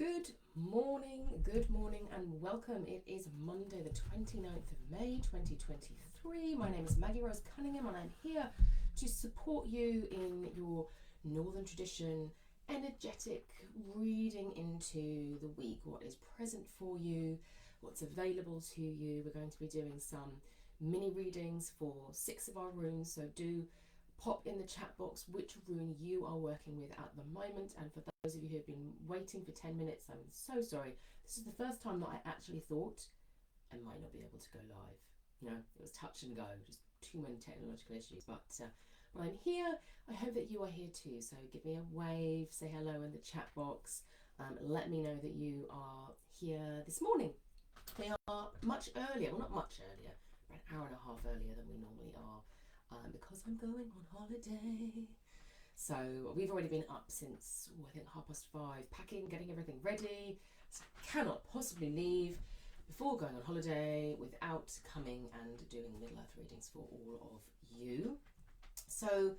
Good morning and welcome. It is Monday the 29th of May 2023. My name is Maggie Rose Cunningham and I'm here to support you in your Northern Tradition energetic reading into the week, what is present for you, what's available to you. We're going to be doing some mini readings for 6 of our runes, so do pop in the chat box which rune you are working with at the moment. And for those of you who have been waiting for 10 minutes, I'm so sorry. This is the first time that I actually thought I might not be able to go live. It was touch and go, just too many technological issues. But I'm here. I hope that you are here too. So give me a wave, say hello in the chat box. Let me know that you are here this morning. We are much earlier, well, not much earlier, but an hour and a half earlier than we normally are. Because I'm going on holiday. So we've already been up since, I think, 5:30, packing, getting everything ready. So I cannot possibly leave before going on holiday without coming and doing Middle Earth readings for all of you. So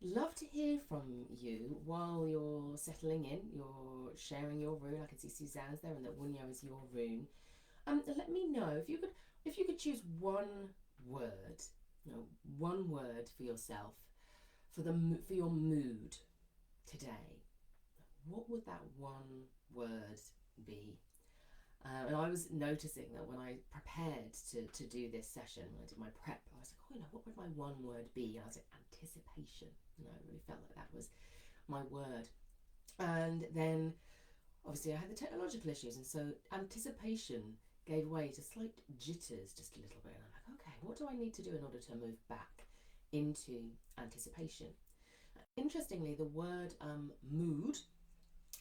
love to hear from you while you're settling in, you're sharing your rune. I can see Suzanne's there and that Wunyo is your rune. Let me know if you could choose one word. One word for yourself for your mood today. What would that one word be? And I was noticing that when I prepared to do this session, when I did my prep, I was like, what would my one word be? And I was like, anticipation. I really felt like that was my word. And then obviously I had the technological issues, and so anticipation gave way to slight jitters just a little bit. And I'm like, okay, what do I need to do in order to move back into anticipation? Interestingly, the word mood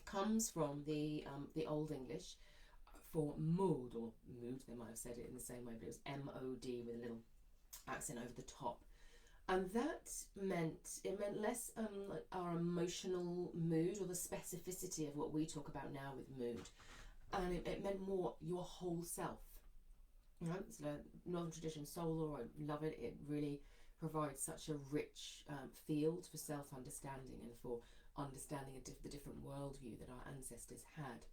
comes from the Old English for mood, or mood. They might have said it in the same way, but it was M-O-D with a little accent over the top. And that meant less like our emotional mood or the specificity of what we talk about now with mood. And it meant more your whole self. It's a Northern Tradition soul law. I love it. It really provides such a rich field for self-understanding and for understanding the different worldview that our ancestors had.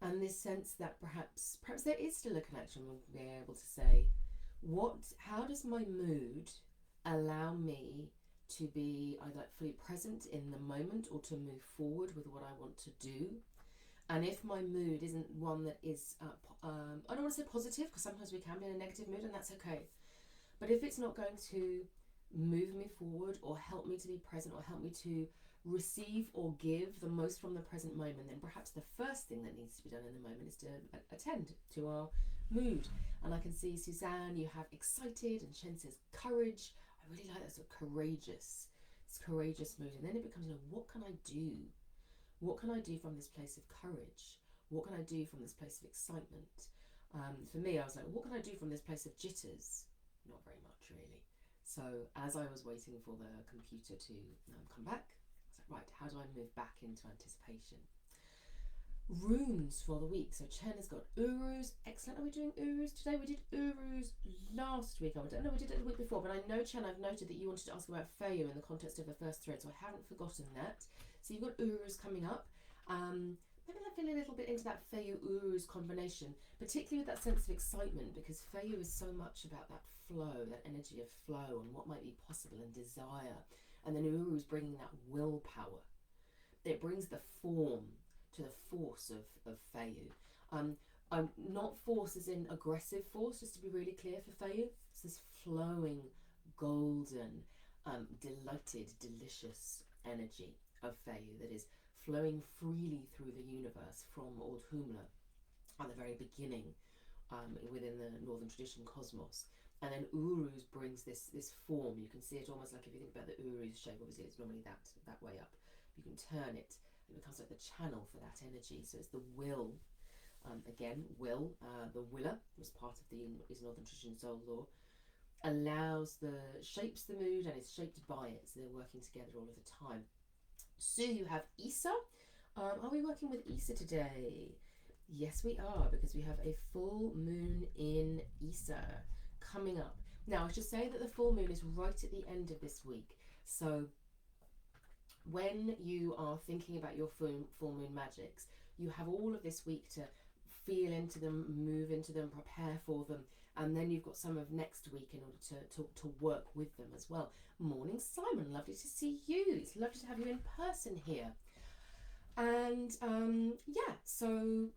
And this sense that perhaps there is still a connection with being able to say, how does my mood allow me to be either fully present in the moment or to move forward with what I want to do? And if my mood isn't one that is, I don't want to say positive, because sometimes we can be in a negative mood, and that's okay. But if it's not going to move me forward or help me to be present or help me to receive or give the most from the present moment, then perhaps the first thing that needs to be done in the moment is to attend to our mood. And I can see, Suzanne, you have excited, and Shen says courage. I really like that sort of courageous. It's courageous mood. And then it becomes, what can I do? What can I do from this place of courage? What can I do from this place of excitement? For me, I was like, what can I do from this place of jitters? Not very much, really. So as I was waiting for the computer to come back, I was like, right, how do I move back into anticipation? Runes for the week. So Chen has got Urus. Excellent. Are we doing Urus today? We did Urus last week. I don't know, we did it the week before, but I know, Chen, I've noted that you wanted to ask about Feiyu in the context of the first thread, so I haven't forgotten that. So you've got Urus coming up. Maybe I'm feeling a little bit into that Feiyu-Urus combination, particularly with that sense of excitement, because Feiyu is so much about that flow, that energy of flow and what might be possible and desire. And then Urus bringing that willpower. It brings the form to the force of Feiyu. I'm not force as in aggressive force, just to be really clear for Feiyu. It's this flowing, golden, delighted, delicious energy of Feiyu that is flowing freely through the universe from Old Humla at the very beginning within the Northern Tradition cosmos. And then Urus brings this form. You can see it almost like, if you think about the Urus shape, obviously it's normally that way up. You can turn it, it becomes like the channel for that energy. So it's the will. The willer was part of is Northern Tradition soul law, shapes the mood and is shaped by it. So they're working together all of the time. So you have Isa. Are we working with Isa today? Yes, we are, because we have a full moon in Isa coming up. Now, I should say that the full moon is right at the end of this week. So when you are thinking about your full moon magics, you have all of this week to feel into them, move into them, prepare for them, and then you've got some of next week in order to work with them as well. Morning, Simon. Lovely to see you. It's lovely to have you in person here. And yeah, so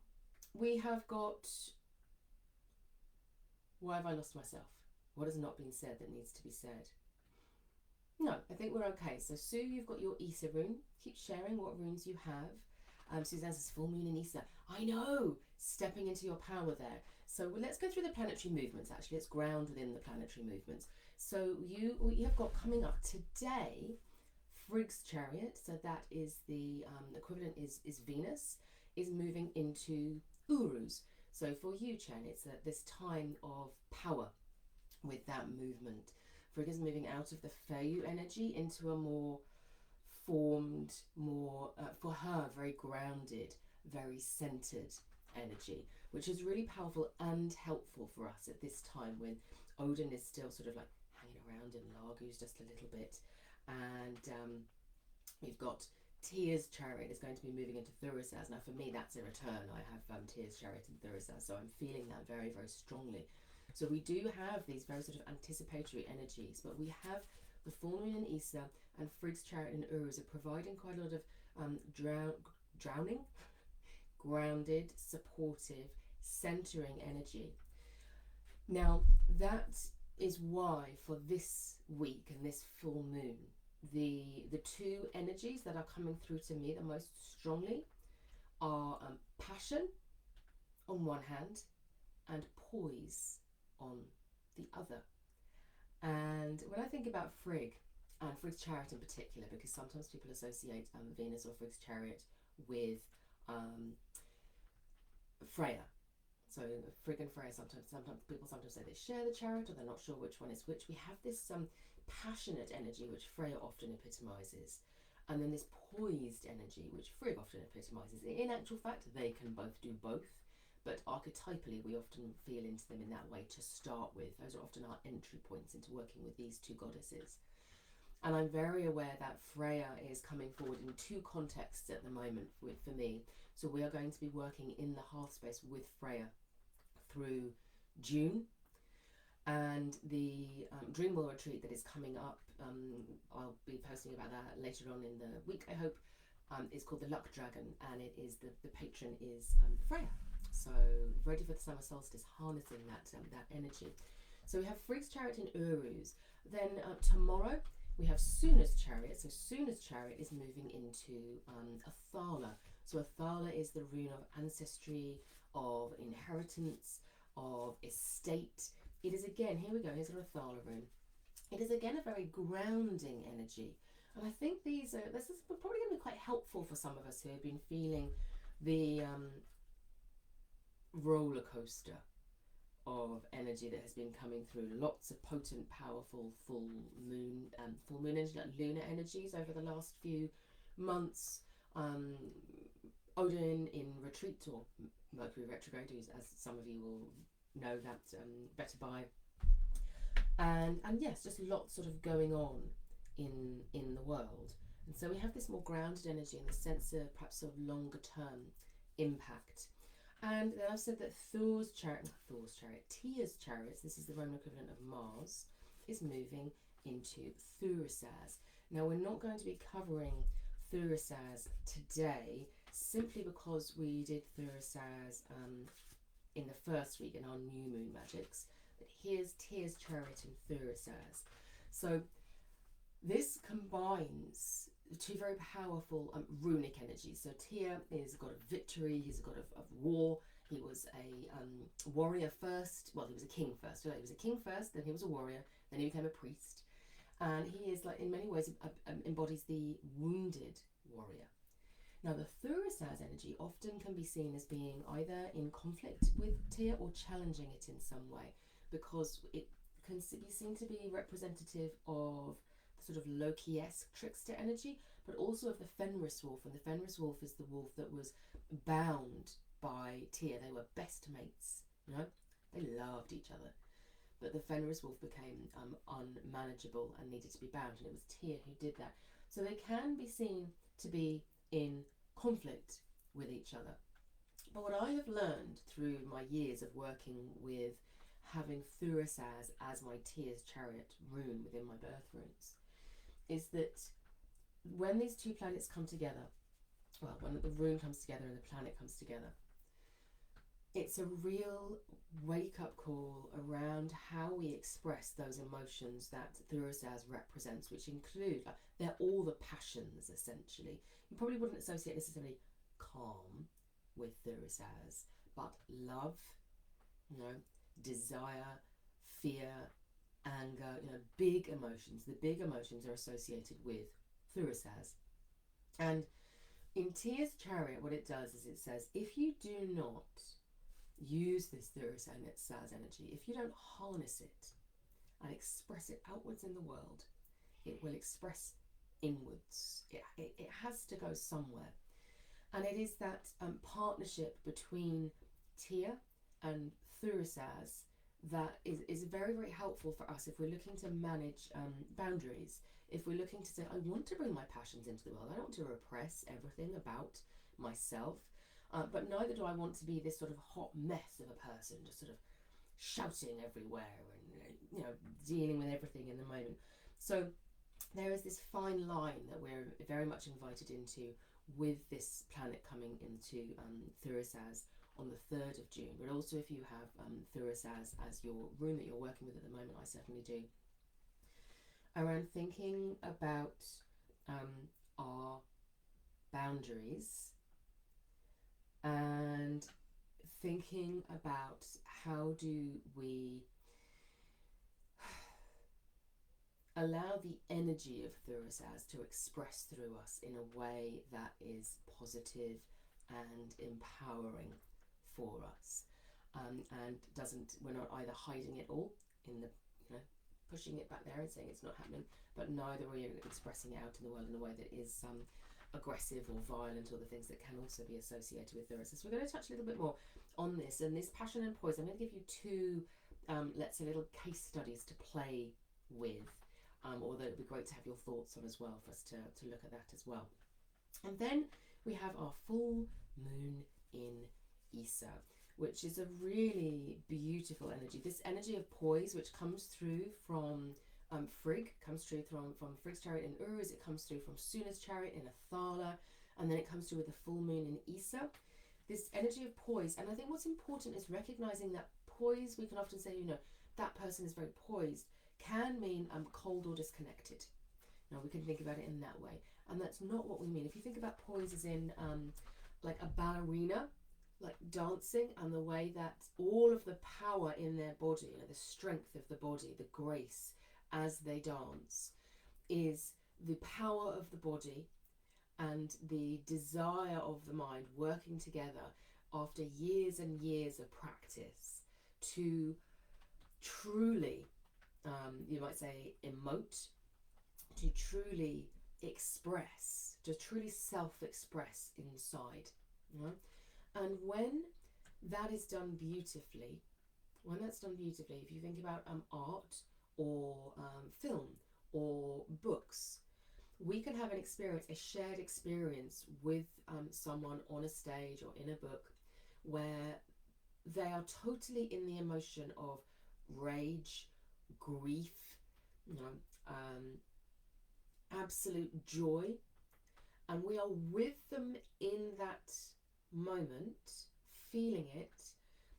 we have got... Why have I lost myself? What has not been said that needs to be said? No, I think we're okay. So Sue, you've got your Isa rune. Keep sharing what runes you have. Suzanne says full moon in Isa. I know, stepping into your power there. So let's go through the planetary movements. Actually, let's ground within the planetary movements. So what you have got coming up today, Frigg's chariot. So that is the equivalent is Venus is moving into Uruz. So for you, Chen, it's this time of power with that movement. Frigg is moving out of the Feiyu energy into a more formed, more, for her, very grounded, very centered energy, which is really powerful and helpful for us at this time when Odin is still sort of like hanging around in Laguz just a little bit. And we've got Tia's chariot is going to be moving into Thurisaz. Now for me that's a return. I have Tia's chariot in Thurisaz, so I'm feeling that very, very strongly. So we do have these very sort of anticipatory energies, but we have the full moon in Isa and Frigg's chariot in Uruz are providing quite a lot of drowning, grounded, supportive, centering energy. Now that is why for this week and this full moon, the two energies that are coming through to me the most strongly are passion on one hand and poise on the other. And when I think about Frigg, and Frigg's chariot in particular, because sometimes people associate Venus or Frigg's chariot with Freya. So Frigg and Freya, sometimes people say they share the chariot, or they're not sure which one is which. We have this passionate energy, which Freya often epitomizes, and then this poised energy, which Frigg often epitomizes. In actual fact, they can both do both, but archetypally we often feel into them in that way to start with. Those are often our entry points into working with these two goddesses. And I'm very aware that Freya is coming forward in two contexts at the moment for me. So we are going to be working in the hearth space with Freya through June. And the Dreamwell retreat that is coming up, I'll be posting about that later on in the week, I hope, is called the Luck Dragon, and it is the patron is Freya. So ready for the summer solstice, harnessing that energy. So we have Frigg's chariot in Uruz. Then tomorrow we have Suna's chariot. So Suna's chariot is moving into Athala. So Athala is the rune of ancestry, of inheritance, of estate. It is again, here we go, here's an Athala rune. It is again a very grounding energy. And I think this is probably going to be quite helpful for some of us who have been feeling the roller coaster of energy that has been coming through. Lots of potent, powerful full moon energy, like lunar energies over the last few months. Odin in retreat, or Mercury retrograde, as some of you will know that better by. And yes, just lots sort of going on in the world. And so we have this more grounded energy and the sense of perhaps of longer term impact. And then I've said that Tia's chariot, this is the Roman equivalent of Mars, is moving into Thurisaz. Now we're not going to be covering Thurisaz today, simply because we did Thurisaz in the first week in our new moon magics. But here's Tia's chariot in Thurisaz. So this combines two very powerful runic energies. So Tia is a god of victory, he's a god of war. He was a warrior first. Well, he was a king first. He was a king first, then he was a warrior, then he became a priest. And he is, like, in many ways embodies the wounded warrior. Now the Thurisaz energy often can be seen as being either in conflict with Tia or challenging it in some way, because it can be seen to be representative of the sort of Loki-esque trickster energy, but also of the Fenris wolf. And the Fenris wolf is the wolf that was bound by Tia. They were best mates, you know, they loved each other. But the Fenris wolf became unmanageable and needed to be bound, and it was Tia who did that. So they can be seen to be in conflict with each other. But what I have learned through my years of working with having Thurisaz as my Tia's Chariot rune within my birth runes is that when these two planets come together, well, when the rune comes together and the planet comes together, it's a real wake-up call around how we express those emotions that Thurisaz represents, which include, they're all the passions, essentially. You probably wouldn't associate necessarily calm with Thurisaz, but love, desire, fear, anger, big emotions. The big emotions are associated with Thurisaz. And in Tia's Chariot, what it does is it says, if you do not use this Thurisaz energy, if you don't harness it and express it outwards in the world, it will express inwards. It has to go somewhere. And it is that partnership between Tia and Thurisaz that is very, very helpful for us if we're looking to manage boundaries. If we're looking to say, I want to bring my passions into the world, I don't want to repress everything about myself, but neither do I want to be this sort of hot mess of a person, just sort of shouting everywhere and dealing with everything in the moment. So there is this fine line that we're very much invited into with this planet coming into Thurisaz on the 3rd of June. But also if you have Thurisaz as your rune that you're working with at the moment, I certainly do, around thinking about our boundaries and thinking about how do we allow the energy of Thurisaz to express through us in a way that is positive and empowering for us, and we're not either hiding it all in the, pushing it back there and saying it's not happening, but neither are we expressing it out in the world in a way that is aggressive or violent, or the things that can also be associated with Thurisaz. So we're going to touch a little bit more on this, and this passion and poise. I'm going to give you two, let's say, little case studies to play with, although it would be great to have your thoughts on as well, for us to look at that as well. And then we have our full moon in Isa, which is a really beautiful energy. This energy of poise, which comes through from Frigg, comes through from Frigg's chariot in Uruz, it comes through from Suna's chariot in Athala, and then it comes through with the full moon in Isa. This energy of poise, and I think what's important is recognizing that poise, we can often say, that person is very poised, can mean cold or disconnected. Now we can think about it in that way, and that's not what we mean. If you think about poise as in like a ballerina, like dancing, and the way that all of the power in their body, the strength of the body, the grace as they dance, is the power of the body and the desire of the mind working together after years and years of practice to truly, you might say, emote, to truly express, to truly self-express inside. And when that is done beautifully, if you think about art or film or books, we can have an experience, a shared experience with someone on a stage or in a book where they are totally in the emotion of rage, grief, absolute joy, and we are with them in that moment, feeling it,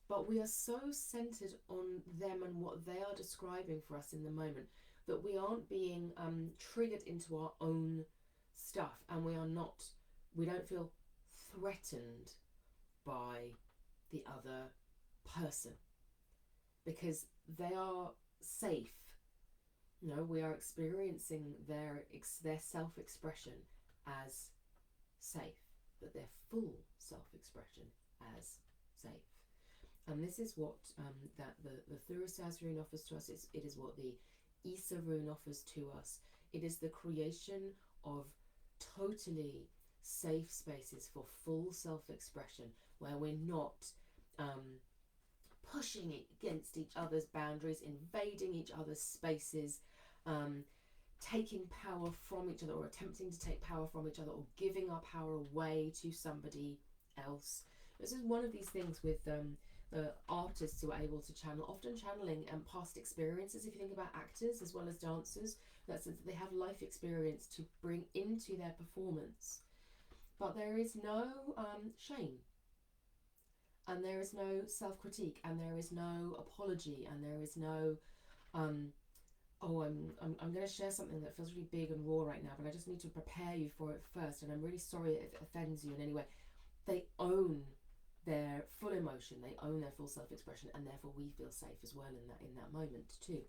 but we are so centered on them and what they are describing for us in the moment that we aren't being triggered into our own stuff, and we don't feel threatened by the other person because they are safe. We are experiencing their self-expression as safe, but their full self-expression as safe. And this is what that the Thurisaz rune offers to us. It is what the Isa rune offers to us. It is the creation of totally safe spaces for full self-expression, where we're not pushing against each other's boundaries, invading each other's spaces, taking power from each other, or attempting to take power from each other, or giving our power away to somebody else. This is one of these things with the artists who are able to channel, often channeling past experiences. If you think about actors as well as dancers, that's that they have life experience to bring into their performance. But there is no shame, and there is no self-critique, and there is no apology, and there is no oh, I'm going to share something that feels really big and raw right now, but I just need to prepare you for it first, and I'm really sorry if it offends you in any way. They own their full emotion, they own their full self-expression, and therefore we feel safe as well in that moment too.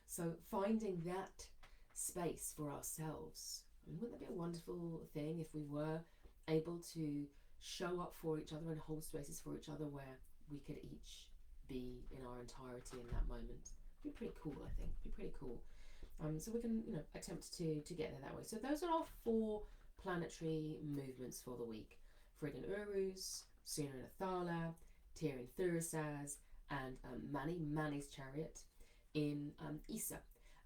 So finding that space for ourselves, wouldn't that be a wonderful thing if we were able to show up for each other and hold spaces for each other where we could each be in our entirety in that moment? Be pretty cool, I think. Be pretty cool. So we can, attempt to get there that way. So those are our 4 planetary movements for the week: Friggin Uruz, Suna Nathala, Tirin Thurisaz, and Mani's chariot in Isa.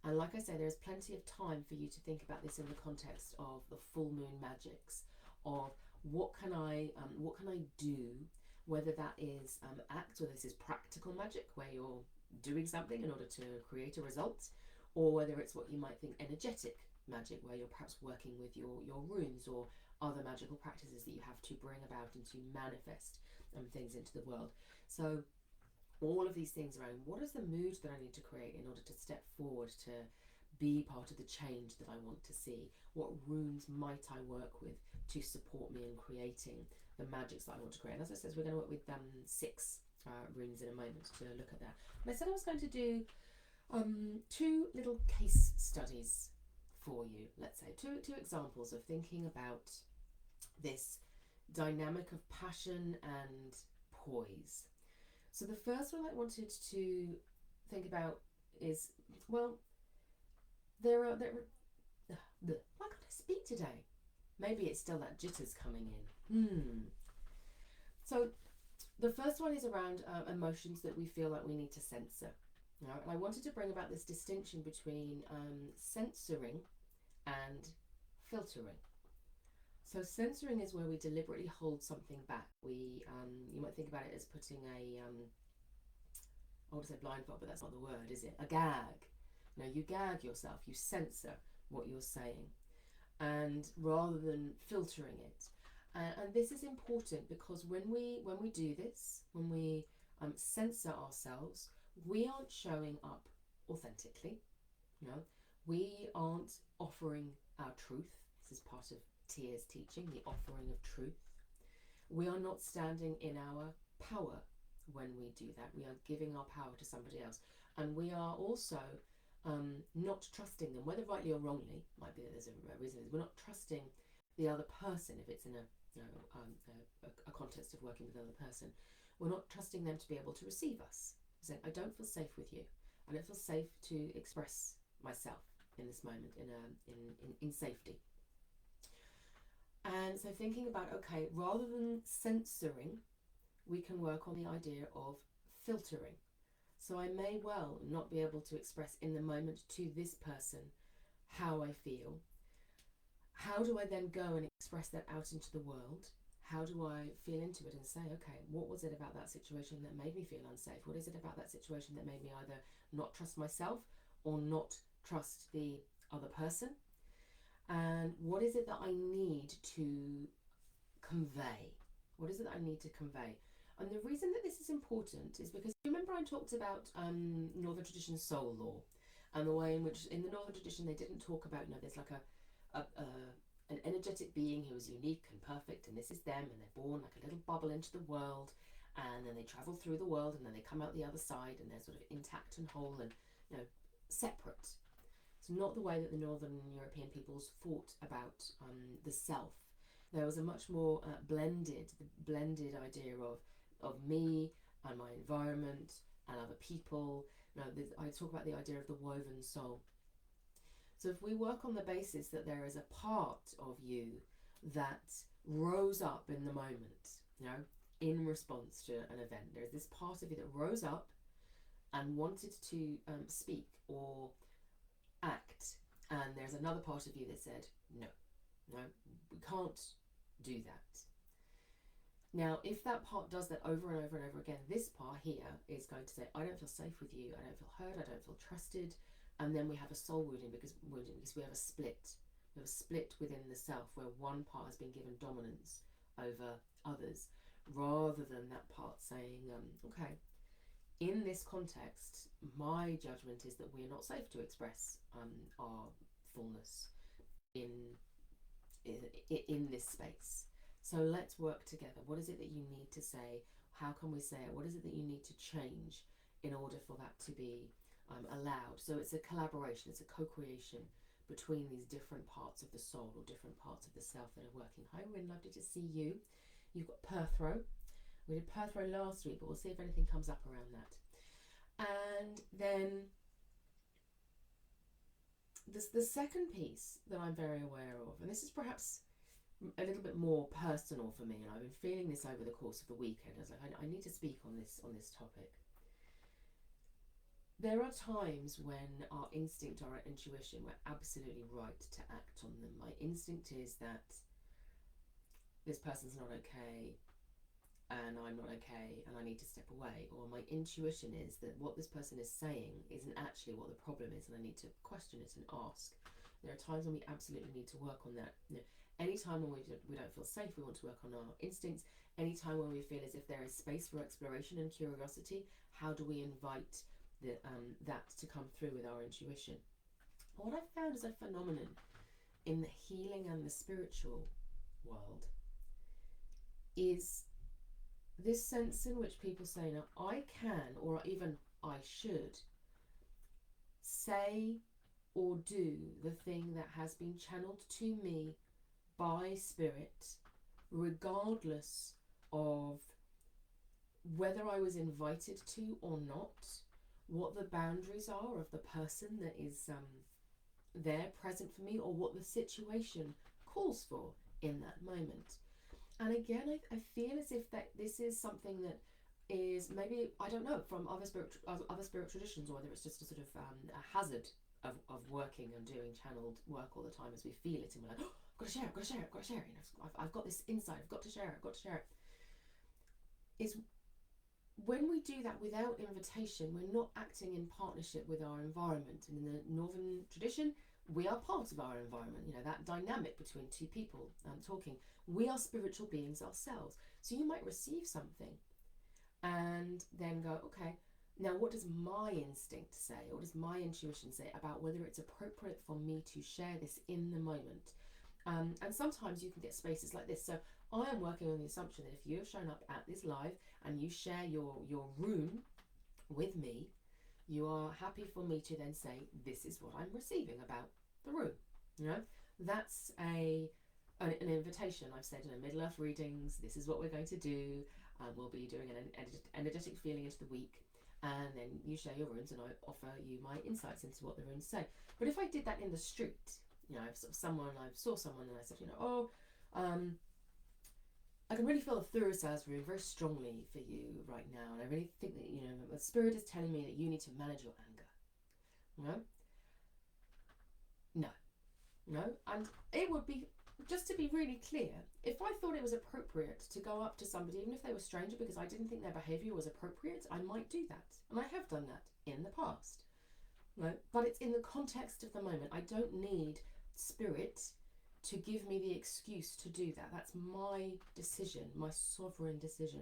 And like I say, there's plenty of time for you to think about this in the context of the full moon magics, of what can I do, whether that is act, or this is practical magic where you're doing something in order to create a result, or whether it's what you might think energetic magic, where you're perhaps working with your runes or other magical practices that you have to bring about and to manifest things into the world. So all of these things around what is the mood that I need to create in order to step forward to be part of the change that I want to see? What runes might I work with to support me in creating the magics that I want to create? And as I said, we're going to work with 6 runes in a moment to look at that. And I said I was going to do 2 little case studies for you, let's say, two examples of thinking about this dynamic of passion and poise. So the first one I wanted to think about is, well, why can't I speak today? Maybe it's still that jitters coming in. So the first one is around emotions that we feel like we need to censor. And I wanted to bring about this distinction between censoring and filtering. So censoring is where we deliberately hold something back. You might think about it as putting I want to say blindfold, but that's not the word, is it? A gag. You gag yourself, you censor what you're saying, and rather than filtering it. And this is important because when we do this, when we censor ourselves, we aren't showing up authentically. We aren't offering our truth. This is part of Tia's teaching, the offering of truth. We are not standing in our power when we do that. We are giving our power to somebody else, and we are also not trusting them, whether rightly or wrongly. Might be that there's a reason. We're not trusting the other person if it's in a context of working with another person. We're not trusting them to be able to receive us. Saying, I don't feel safe with you. I don't feel safe to express myself in this moment in safety. And so thinking about, okay, rather than censoring, we can work on the idea of filtering. So I may well not be able to express in the moment to this person how I feel. How do I then go and express that out into the world? How do I feel into it and say, okay, what was it about that situation that made me feel unsafe? What is it about that situation that made me either not trust myself or not trust the other person? And what is it that I need to convey? What is it that I need to convey? And the reason that this is important is because, remember I talked about Northern Tradition soul law, and the way in which in the Northern Tradition they didn't talk about, there's like an energetic being who is unique and perfect, and this is them, and they're born like a little bubble into the world, and then they travel through the world, and then they come out the other side, and they're sort of intact and whole and separate. It's not the way that the Northern European peoples thought about the self. There was a much more blended idea of me and my environment and other people. I talk about the idea of the woven soul. So if we work on the basis that there is a part of you that rose up in the moment, in response to an event, there's this part of you that rose up and wanted to speak or act, and there's another part of you that said, no, we can't do that. Now, if that part does that over and over and over again, this part here is going to say, I don't feel safe with you, I don't feel heard, I don't feel trusted. And then we have a soul wounding because we have a split. We have a split within the self where one part has been given dominance over others, rather than that part saying, okay, in this context, my judgment is that we're not safe to express our fullness in this space. So let's work together. What is it that you need to say? How can we say it? What is it that you need to change in order for that to be allowed? So it's a collaboration, it's a co-creation between these different parts of the soul or different parts of the self that are working. Hi, Rin, lovely to see you. You've got Perth Row. We did Perth Row last week, but we'll see if anything comes up around that. And then the second piece that I'm very aware of, and this is perhaps a little bit more personal for me, and I've been feeling this over the course of the weekend. I was like, I need to speak on this topic. There are times when our instinct or our intuition, we're absolutely right to act on them. My instinct is that this person's not okay, and I'm not okay, and I need to step away. Or my intuition is that what this person is saying isn't actually what the problem is, and I need to question it and ask. There are times when we absolutely need to work on that. Anytime when we don't feel safe, we want to work on our instincts. Anytime when we feel as if there is space for exploration and curiosity, how do we invite that to come through with our intuition? What I've found is a phenomenon in the healing and the spiritual world is this sense in which people say, now I can, or even I should, say or do the thing that has been channeled to me by spirit, regardless of whether I was invited to or not, what the boundaries are of the person that is there present for me, or what the situation calls for in that moment. And again, I feel as if that this is something that is maybe, I don't know, from other spirit traditions, or whether it's just a sort of a hazard of working and doing channeled work all the time as we feel it, and we're like, oh, I've got to share it, I've got to share it, I've got to share it. You know, I've got this insight, I've got to share it, I've got to share it. Is when we do that without invitation, we're not acting in partnership with our environment. And in the Northern tradition, we are part of our environment. You know, that dynamic between two people talking. We are spiritual beings ourselves. So you might receive something and then go, okay, now what does my instinct say, or does my intuition say about whether it's appropriate for me to share this in the moment? And sometimes you can get spaces like this. So I am working on the assumption that if you have shown up at this live and you share your room with me, you are happy for me to then say, this is what I'm receiving about the room. You know, that's an invitation. I've said in Middle Earth readings, this is what we're going to do. We'll be doing an energetic feeling into the week, and then you share your runes and I offer you my insights into what the runes say. But if I did that in the street, you know, I saw someone and I said, you know, I can really feel the Thurisaz rune very strongly for you right now, and I really think that, you know, the spirit is telling me that you need to manage your anger. No, and it would be, just to be really clear, if I thought it was appropriate to go up to somebody, even if they were a stranger, because I didn't think their behaviour was appropriate, I might do that, and I have done that in the past. No, but it's in the context of the moment. I don't need spirit to give me the excuse to do that. That's my decision, my sovereign decision.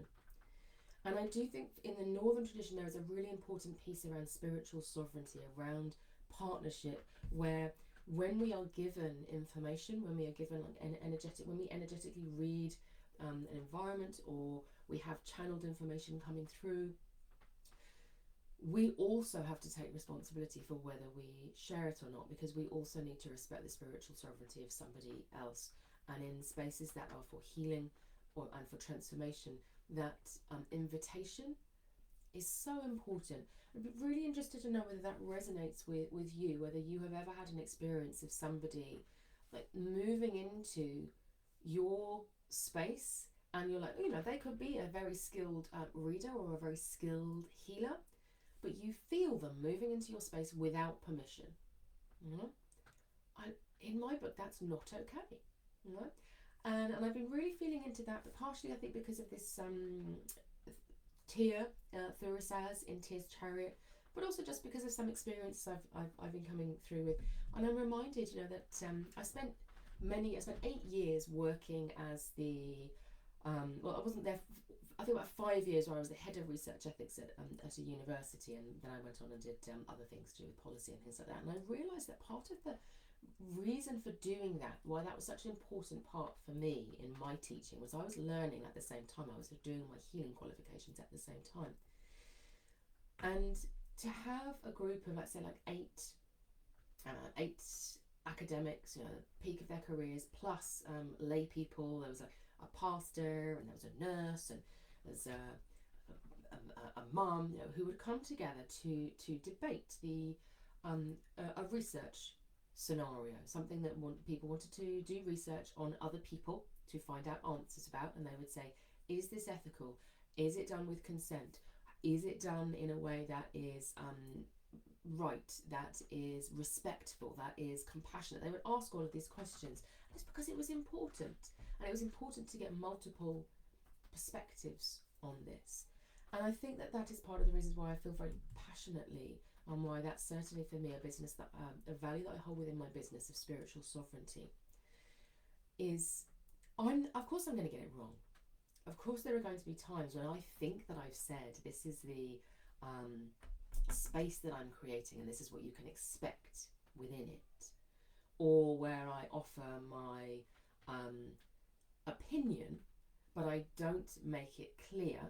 And I do think in the Northern tradition there is a really important piece around spiritual sovereignty, around partnership, where when we are given information, when we are given when we energetically read an environment, or we have channeled information coming through, we also have to take responsibility for whether we share it or not, because we also need to respect the spiritual sovereignty of somebody else. And in spaces that are for healing and for transformation, that invitation is so important. I'd be really interested to know whether that resonates with you, whether you have ever had an experience of somebody like moving into your space and you're like, you know, they could be a very skilled reader or a very skilled healer, but you feel them moving into your space without permission. You know, in my book, that's not okay. You know, And I've been really feeling into that, but partially I think because of this Tyr, Thurisaz in Tyr's chariot, but also just because of some experiences I've been coming through with. And I'm reminded, that I spent 8 years working as the, well, I wasn't there, I think about 5 years where I was the head of research ethics at a university, and then I went on and did other things to do with policy and things like that. And I realised that part of the reason for doing that, why that was such an important part for me in my teaching, was I was learning at the same time. I was doing my healing qualifications at the same time. And to have a group of, let's say, like eight academics, peak of their careers, plus lay people. There was a pastor, and there was a nurse, and there's a mum, who would come together to debate a research scenario, something that people wanted to do research on other people to find out answers about, and they would say, is this ethical? Is it done with consent? Is it done in a way that is right, that is respectful, that is compassionate? They would ask all of these questions. And it's because it was important, and it was important to get multiple perspectives on this. And I think that is part of the reasons why I feel very passionately, and why that's certainly for me a business that a value that I hold within my business of spiritual sovereignty is, of course I'm going to get it wrong. Of course there are going to be times when I think that I've said this is the space that I'm creating and this is what you can expect within it, or where I offer my opinion but I don't make it clear,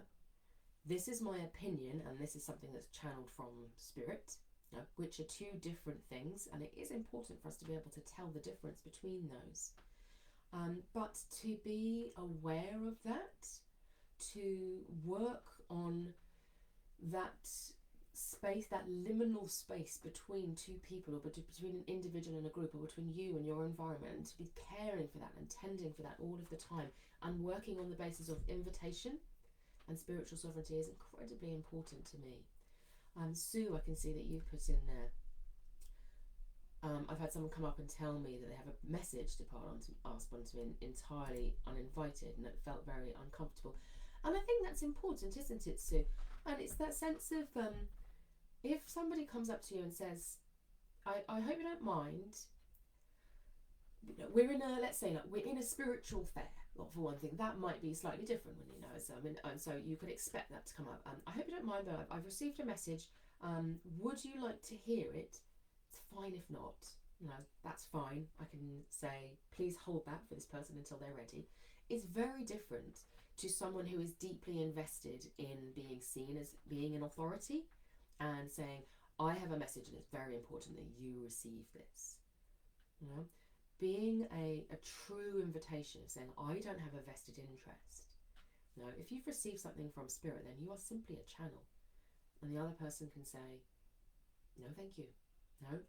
this is my opinion and this is something that's channeled from spirit, which are two different things, and it is important for us to be able to tell the difference between those. But to be aware of that, to work on that space, that liminal space between two people, or between an individual and a group, or between you and your environment, and to be caring for that and tending for that all of the time, and working on the basis of invitation and spiritual sovereignty is incredibly important to me. Sue, I can see that you've put in there, I've had someone come up and tell me that they have a message to pass on to me entirely uninvited, and it felt very uncomfortable. And I think that's important, isn't it, Sue? And it's that sense of, if somebody comes up to you and says, I hope you don't mind, we're in a, let's say, we're in a spiritual fair, for one thing, that might be slightly different when so you could expect that to come up. I hope you don't mind, but I've received a message, would you like to hear it? It's fine if not, that's fine. I can say, please hold that for this person until they're ready. It's very different to someone who is deeply invested in being seen as being an authority and saying, I have a message and it's very important that you receive this. Being a true invitation of saying, I don't have a vested interest. If you've received something from spirit, then you are simply a channel, and the other person can say, no thank you,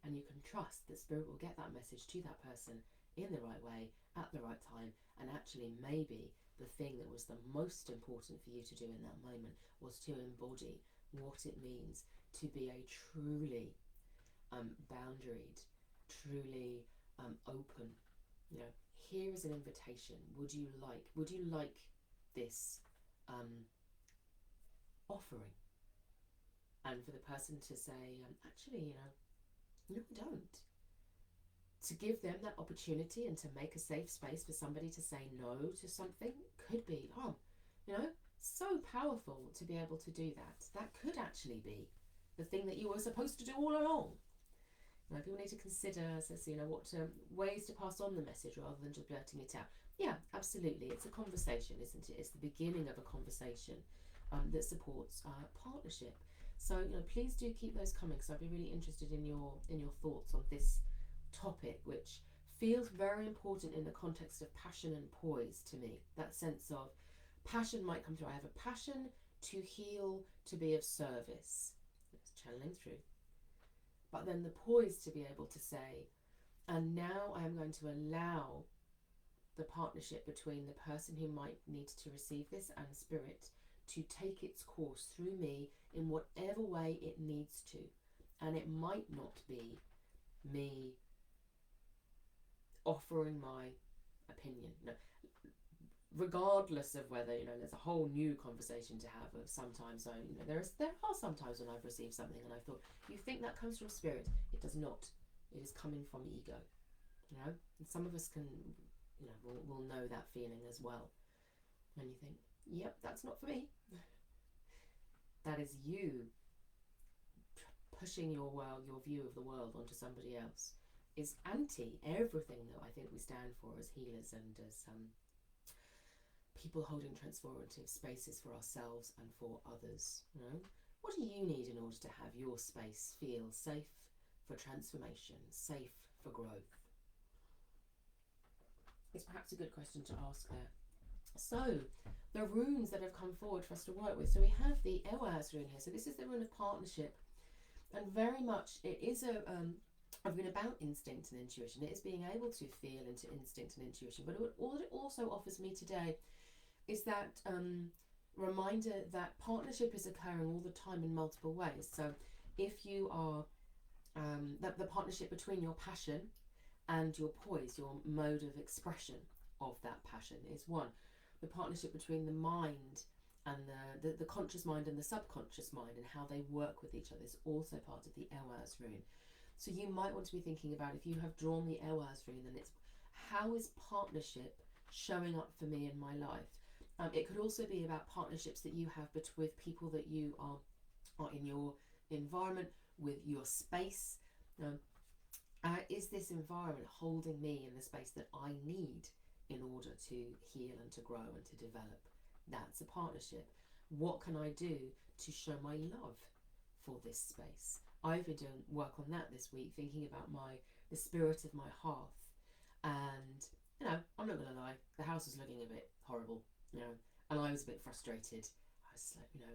and you can trust that spirit will get that message to that person in the right way at the right time. And actually, maybe the thing that was the most important for you to do in that moment was to embody what it means to be a truly boundaried, truly open. Here is an invitation. Would you like this offering? And for the person to say, actually, no, I don't. To give them that opportunity and to make a safe space for somebody to say no to something could be, so powerful to be able to do that. That could actually be the thing that you were supposed to do all along. People need to consider, what ways to pass on the message rather than just blurting it out. Yeah, absolutely. It's a conversation, isn't it? It's the beginning of a conversation that supports partnership. So, please do keep those coming, because I'd be really interested in your thoughts on this topic, which feels very important in the context of passion and poise to me. That sense of passion might come through. I have a passion to heal, to be of service. It's channeling through. But then the poise to be able to say, and now I am going to allow the partnership between the person who might need to receive this and spirit to take its course through me in whatever way it needs to. And it might not be me offering my opinion. No, regardless of whether, there's a whole new conversation to have of sometimes there are some times when I've received something and I thought, you think that comes from spirit? It does not. It is coming from ego. And some of us can, will know that feeling as well. And you think, yep, that's not for me. That is you pushing your view of the world onto somebody else. Is anti everything that I think we stand for as healers and as people holding transformative spaces for ourselves and for others. What do you need in order to have your space feel safe for transformation, safe for growth? It's perhaps a good question to ask there. So, the runes that have come forward for us to work with. So we have the Ehwaz rune here. So this is the rune of partnership, and very much it is a rune about instinct and intuition. It is being able to feel into instinct and intuition. But what it also offers me today is that reminder that partnership is occurring all the time in multiple ways. So if you are the partnership between your passion and your poise, your mode of expression of that passion, is one. The partnership between the mind and the conscious mind and the subconscious mind and how they work with each other is also part of the Ehwaz rune. So you might want to be thinking about, if you have drawn the Ehwaz rune, then it's, how is partnership showing up for me in my life? It could also be about partnerships that you have with people that you are in your environment, with your space. Is this environment holding me in the space that I need in order to heal and to grow and to develop? That's a partnership. What can I do to show my love for this space? I've been doing work on that this week, thinking about the spirit of my hearth. And, I'm not going to lie, the house was looking a bit horrible, and I was a bit frustrated. I was like, you've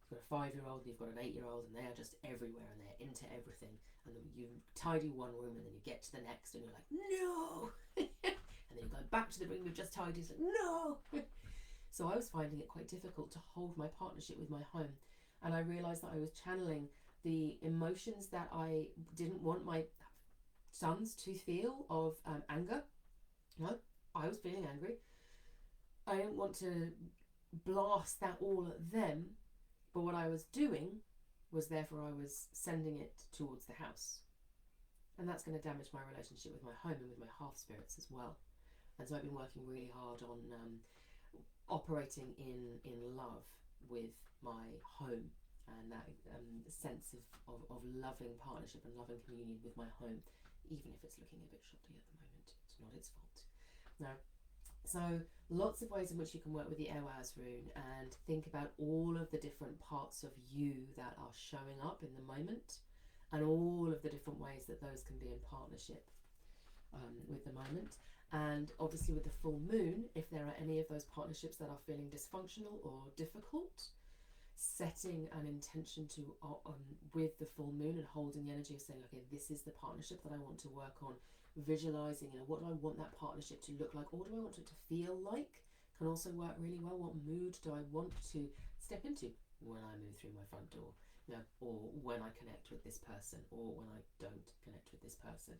got a 5-year-old, you've got an 8-year-old, and they are just everywhere and they're into everything. And then you tidy one room and then you get to the next and you're like, no! And then you go back to the room you've just tidied, it's like, no! So I was finding it quite difficult to hold my partnership with my home. And I realised that I was channeling the emotions that I didn't want my sons to feel of anger. I was feeling angry. I didn't want to blast that all at them, but what I was doing was, therefore, I was sending it towards the house. And that's going to damage my relationship with my home and with my hearth spirits as well. And so I've been working really hard on operating in love with my home, and that sense of loving partnership and loving communion with my home, even if it's looking a bit shoddy at the moment. It's not its fault. Now, so lots of ways in which you can work with the Ehwaz rune and think about all of the different parts of you that are showing up in the moment, and all of the different ways that those can be in partnership with the moment. And obviously with the full moon, if there are any of those partnerships that are feeling dysfunctional or difficult, setting an intention to with the full moon and holding the energy of saying, okay, this is the partnership that I want to work on, visualizing, what do I want that partnership to look like, or what do I want it to feel like, can also work really well. What mood do I want to step into when I move through my front door, or when I connect with this person, or when I don't connect with this person.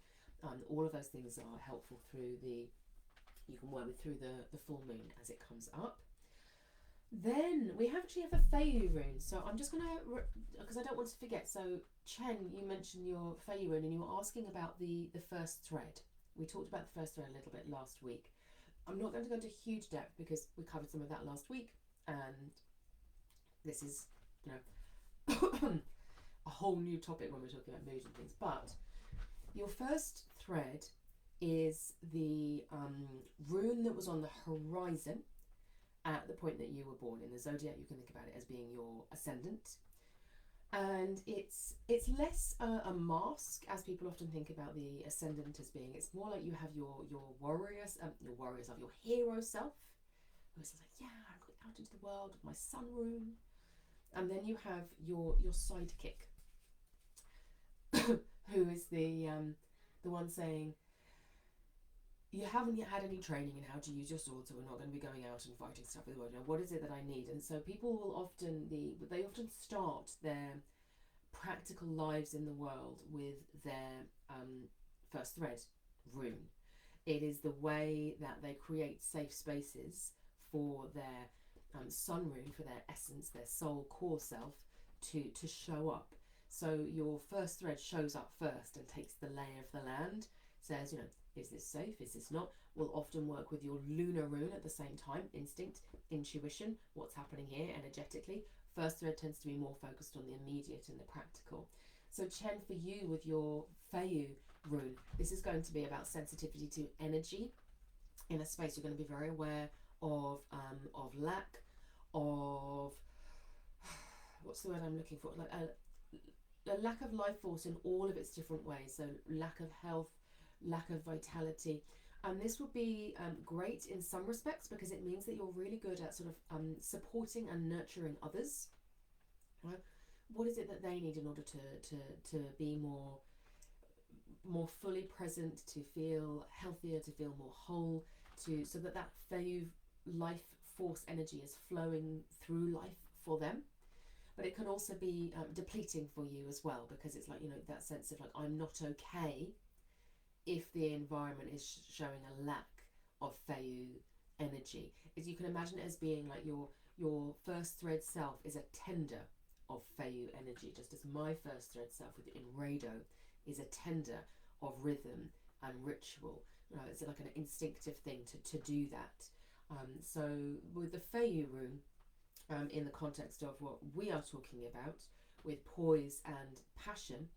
All of those things are helpful you can work with through the full moon as it comes up. Then we actually have a Feiyu rune, so I'm just going to, because I don't want to forget. So Chen, you mentioned your Feiyu rune and you were asking about the first thread. We talked about the first thread a little bit last week. I'm not going to go into huge depth because we covered some of that last week, and this is, a whole new topic when we're talking about moods and things. But your first thread is the rune that was on the horizon at the point that you were born. In the zodiac, you can think about it as being your ascendant, and it's less a mask, as people often think about the ascendant as being. It's more like you have your warriors of your hero self, who's like, yeah, I'm going out into the world with my sun rune, and then you have your sidekick, who is the one saying, you haven't yet had any training in how to use your sword, so we're not going to be going out and fighting stuff with the world. What is it that I need? And so people will often start their practical lives in the world with their first thread rune. It is the way that they create safe spaces for their sun rune, for their essence, their soul core self to show up. So your first thread shows up first and takes the lay of the land, says, you know, is this safe, is this not? Will often work with your lunar rune at the same time, instinct, intuition, what's happening here energetically. First thread tends to be more focused on the immediate and the practical. So Chen, for you with your Feiyu rune, this is going to be about sensitivity to energy in a space. You're going to be very aware of lack, of what's the word I'm looking for, like a lack of life force in all of its different ways. So lack of health, lack of vitality, and this will be great in some respects because it means that you're really good at sort of supporting and nurturing others. Right? What is it that they need in order to be more fully present, to feel healthier, to feel more whole, so that Feiyu life force energy is flowing through life for them. But it can also be depleting for you as well, because it's like, you know, that sense of like, I'm not okay if the environment is showing a lack of Feiyu energy. As you can imagine it as being like your first thread self is a tender of Feiyu energy, just as my first thread self within Rado is a tender of rhythm and ritual. It's like an instinctive thing to do that. So with the Feiyu rune, in the context of what we are talking about with poise and passion,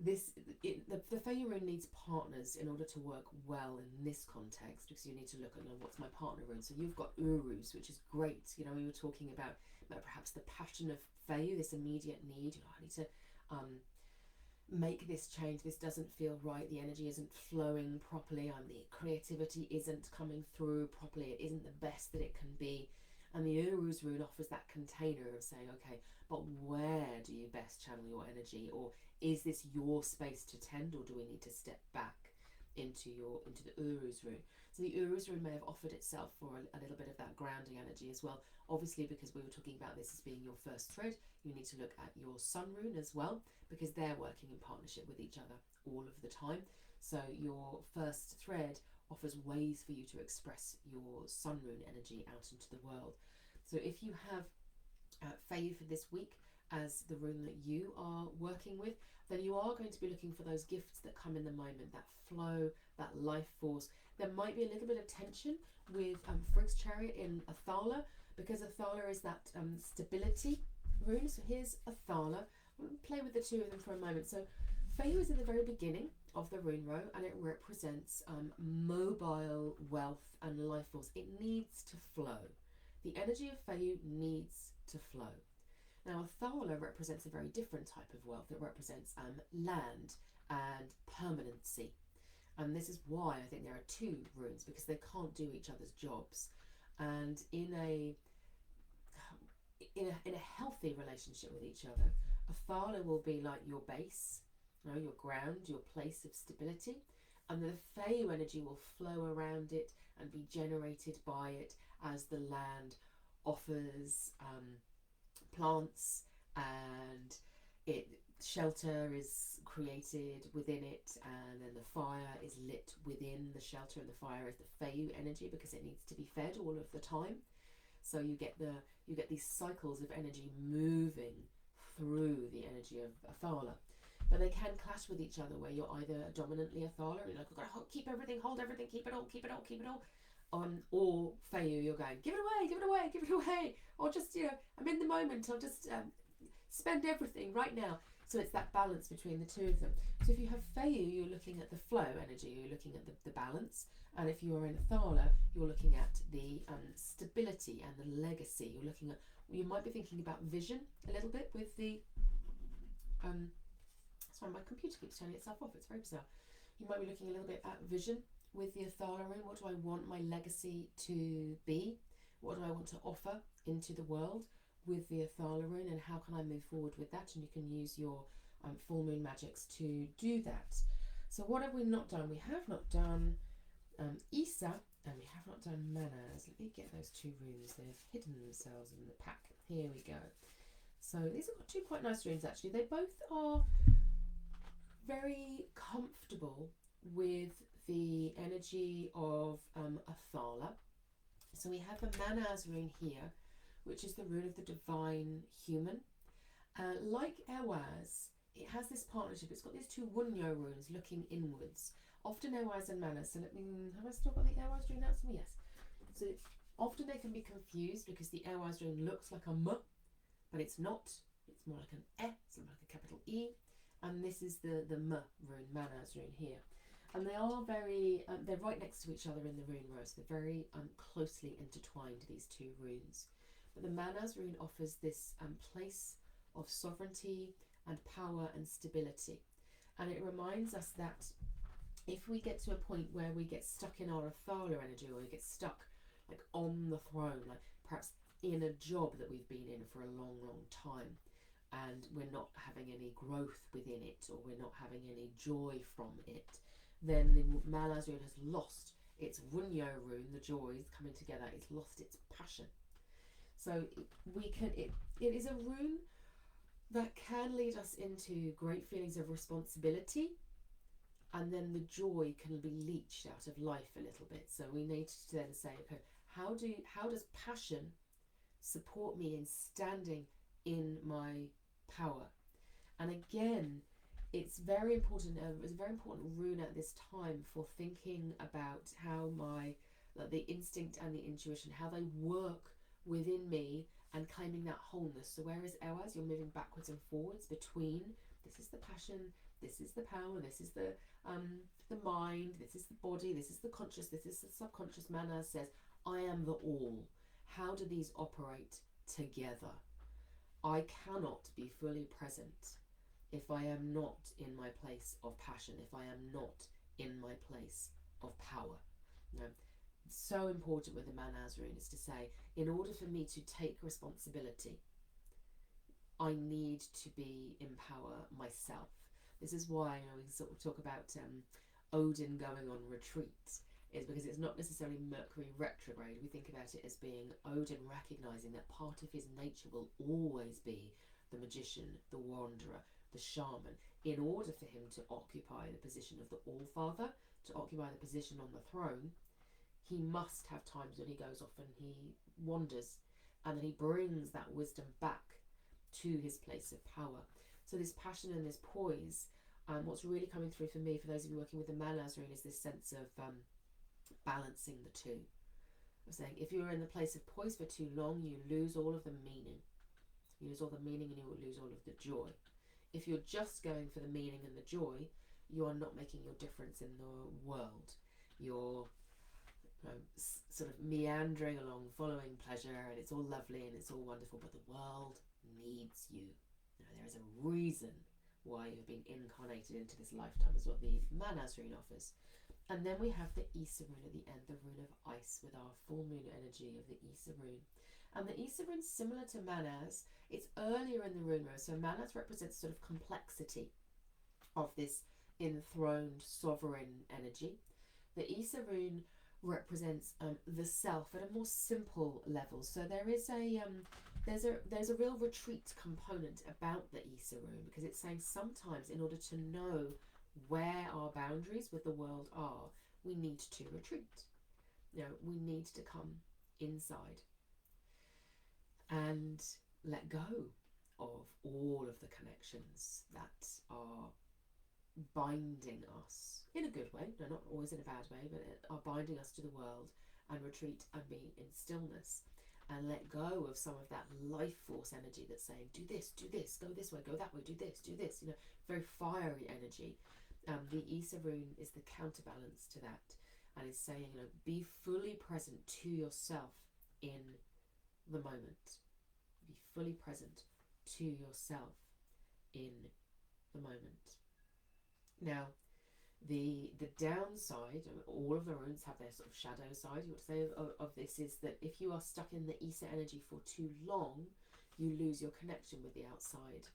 the Feiyu rune needs partners in order to work well in this context, because you need to look at, you know, what's my partner rune. So you've got Uruz, which is great. You know, we were talking about perhaps the passion of Feiyu, this immediate need. You know, I need to make this change. This doesn't feel right. The energy isn't flowing properly. The creativity isn't coming through properly. It isn't the best that it can be. And the Uruz rune offers that container of saying, okay, but where do you best channel your energy? Or is this your space to tend, or do we need to step back into the Uruz rune? So the Uruz rune may have offered itself for a little bit of that grounding energy as well. Obviously, because we were talking about this as being your first thread, you need to look at your sun rune as well, because they're working in partnership with each other all of the time. So your first thread offers ways for you to express your sun rune energy out into the world. So if you have Feiyu for this week as the rune that you are working with, then you are going to be looking for those gifts that come in the moment, that flow, that life force. There might be a little bit of tension with Frigg's Chariot in Athala, because Athala is that stability rune. So here's Athala. We'll play with the two of them for a moment. So Feiyu is at the very beginning of the rune row, and it represents mobile wealth and life force. It needs to flow. The energy of Feiyu needs to flow. Now, Athala represents a very different type of wealth. It represents land and permanency. And this is why I think there are two runes, because they can't do each other's jobs. And in a healthy relationship with each other, Athala will be like your base, you know, your ground, your place of stability, and the Feiyu energy will flow around it and be generated by it as the land offers plants, and shelter is created within it, and then the fire is lit within the shelter, and the fire is the Feiyu energy because it needs to be fed all of the time. So you get these cycles of energy moving through the energy of Athala. But they can clash with each other, where you're either dominantly Athala, and you're like, I've got to keep everything, hold everything, keep it all, keep it all, keep it all. Or Feiyu, you're going, give it away, give it away, give it away. Or just, you know, I'm in the moment, I'll just spend everything right now. So it's that balance between the two of them. So if you have Feiyu, you're looking at the flow energy, you're looking at the balance. And if you're in Athala, you're looking at the stability and the legacy. You're looking at, you might be thinking about vision a little bit with the, sorry, my computer keeps turning itself off, it's very bizarre. You might be looking a little bit at vision with the Athala rune. What do I want my legacy to be? What do I want to offer into the world with the Athala rune, and how can I move forward with that? And you can use your full moon magics to do that. So what have we not done? We have not done Isa, and we have not done Manas. Let me get those two runes. They've hidden themselves in the pack. Here we go. So these are two quite nice runes actually. They both are very comfortable with the energy of Athala. So we have the Manaz rune here, which is the rune of the divine human. Like Ewaz, it has this partnership. It's got these two Wunyo runes looking inwards. Often Ewaz and Manaz. So have I still got the Ewaz rune out? Yes. So often they can be confused because the Ewaz rune looks like a M, but it's not. It's more like an E, so like a capital E. And this is the M rune, Manaz rune here. And they are very, they're right next to each other in the rune row, so they're very closely intertwined, these two runes. But the Manaz rune offers this place of sovereignty and power and stability. And it reminds us that if we get to a point where we get stuck in our Athala energy, or we get stuck like on the throne, like perhaps in a job that we've been in for a long, long time, and we're not having any growth within it, or we're not having any joy from it, then the Manaz rune has lost its Wunyo rune, the joys coming together, it's lost its passion. So it is a rune that can lead us into great feelings of responsibility, and then the joy can be leached out of life a little bit. So we need to then say, okay, how does passion support me in standing in my power? And again, it's very important. It's a very important rune at this time for thinking about how the instinct and the intuition, how they work within me, and claiming that wholeness. So whereas Ewaz, you're moving backwards and forwards between, this is the passion, this is the power, this is the mind, this is the body, this is the conscious, this is the subconscious. Manaz says, I am the all. How do these operate together? I cannot be fully present if I am not in my place of passion, if I am not in my place of power. So important with the Manaz rune is to say, in order for me to take responsibility, I need to be in power myself. This is why we sort of talk about Odin going on retreat, is because it's not necessarily Mercury retrograde. We think about it as being Odin recognizing that part of his nature will always be the magician, the wanderer, the shaman. In order for him to occupy the position of the All-Father, to occupy the position on the throne, he must have times when he goes off and he wanders, and then he brings that wisdom back to his place of power. So this passion and this poise, what's really coming through for me, for those of you working with the Manaz rune, is this sense of balancing the two. I'm saying if you're in the place of poise for too long, you lose all of the meaning. You lose all the meaning and you will lose all of the joy. If you're just going for the meaning and the joy, you are not making your difference in the world. You're sort of meandering along, following pleasure, and it's all lovely and it's all wonderful, but the world needs you. There is a reason why you've been incarnated into this lifetime, is what the Manaz rune offers. And then we have the Isa rune at the end, the rune of ice, with our full moon energy of the Isa rune. And the Isa rune is similar to Manaz. It's earlier in the rune row. So Manaz represents sort of complexity of this enthroned sovereign energy. The Isa rune represents the self at a more simple level. So there is there's a real retreat component about the Isa rune, because it's saying sometimes in order to know where our boundaries with the world are, we need to retreat. We need to come inside and let go of all of the connections that are binding us in a good way, not always in a bad way, but are binding us to the world, and retreat and be in stillness and let go of some of that life force energy that's saying, do this, go this way, go that way, do this, very fiery energy. The Isa rune is the counterbalance to that, and is saying, be fully present to yourself in the moment. Be fully present to yourself in the moment. Now, the downside, all of the runes have their sort of shadow side, you would say, of this, is that if you are stuck in the Isa energy for too long, you lose your connection with the outside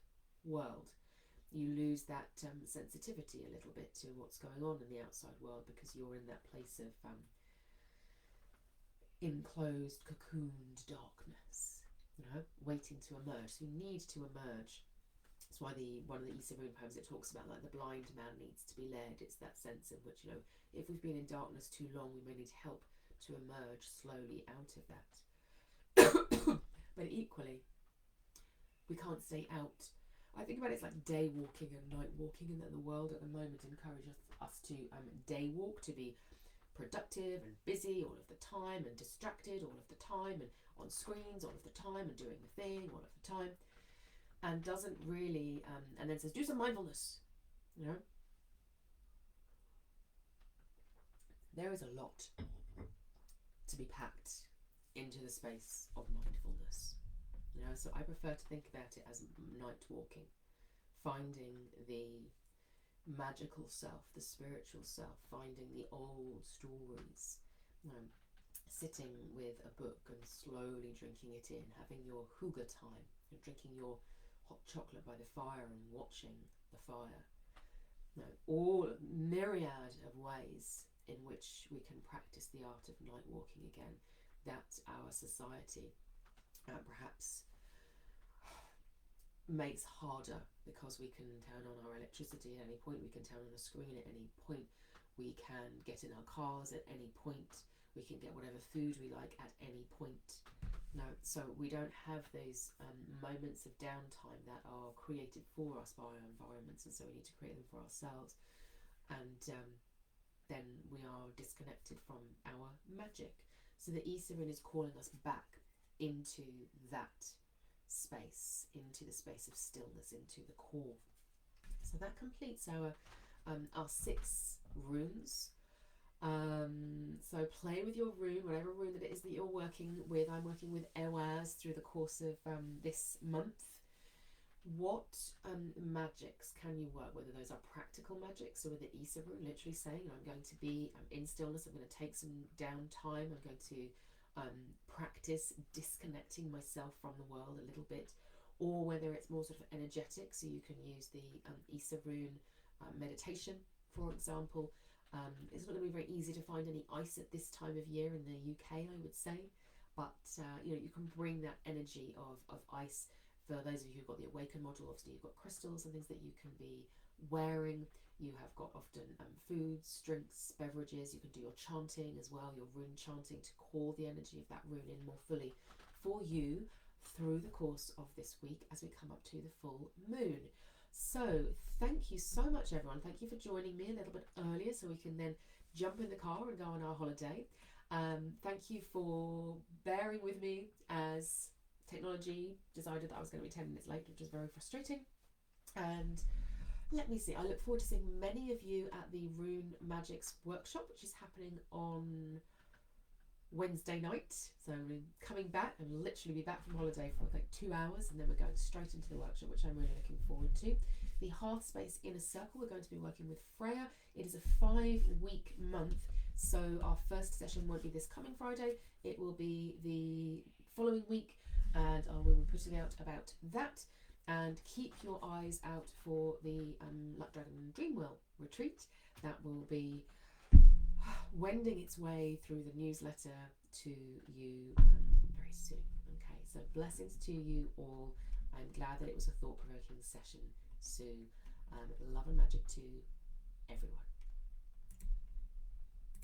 world. You lose that sensitivity a little bit to what's going on in the outside world, because you're in that place of enclosed, cocooned darkness, waiting to emerge. So you need to emerge. That's why one of the Isa rune poems, it talks about like the blind man needs to be led. It's that sense in which, if we've been in darkness too long, we may need help to emerge slowly out of that. But equally, we can't stay out. I think about it as like day walking and night walking, and that the world at the moment encourages us to day walk, to be productive and busy all of the time and distracted all of the time and on screens all of the time and doing the thing all of the time, and doesn't really and then says do some mindfulness. There is a lot to be packed into the space of mindfulness. So I prefer to think about it as night walking, finding the magical self, the spiritual self, finding the old stories, sitting with a book and slowly drinking it in, having your hygge time, drinking your hot chocolate by the fire and watching the fire. All myriad of ways in which we can practice the art of night walking again, that our society perhaps makes harder, because we can turn on our electricity at any point, we can turn on a screen at any point, we can get in our cars at any point, we can get whatever food we like at any point. So we don't have those moments of downtime that are created for us by our environments, and so we need to create them for ourselves, and then we are disconnected from our magic. So the Isarun is calling us back into that space, into the space of stillness, into the core. So that completes our 6 runes. So play with your rune, whatever rune that it is that you're working with. I'm working with Ewaz through the course of this month. What magics can you work, whether those are practical magics, or with the Isarun literally saying I'm going to be in stillness, I'm going to take some downtime, I'm going to practice disconnecting myself from the world a little bit, or whether it's more sort of energetic, so you can use the Isarun meditation, for example. It's not going to be very easy to find any ice at this time of year in the UK, I would say, but you can bring that energy of ice. For those of you who've got the Awaken module, obviously you've got crystals and things that you can be wearing. You have got often foods, drinks, beverages. You can do your chanting as well, your rune chanting, to call the energy of that rune in more fully for you through the course of this week as we come up to the full moon. So thank you so much, everyone. Thank you for joining me a little bit earlier so we can then jump in the car and go on our holiday. Thank you for bearing with me as technology decided that I was going to be 10 minutes late, which was very frustrating. And let me see, I look forward to seeing many of you at the Rune Magics workshop, which is happening on Wednesday night. So we're coming back and literally be back from holiday for like 2 hours, and then we're going straight into the workshop, which I'm really looking forward to. The Hearth Space Inner Circle, we're going to be working with Freya. It is a 5-week month, so our first session won't be this coming Friday, it will be the following week, and I will be putting out about that. And keep your eyes out for the Luck Dragon Dreamwell retreat that will be wending its way through the newsletter to you very soon. Okay, so blessings to you all. I'm glad that it was a thought-provoking session, Sue. Love and magic to everyone.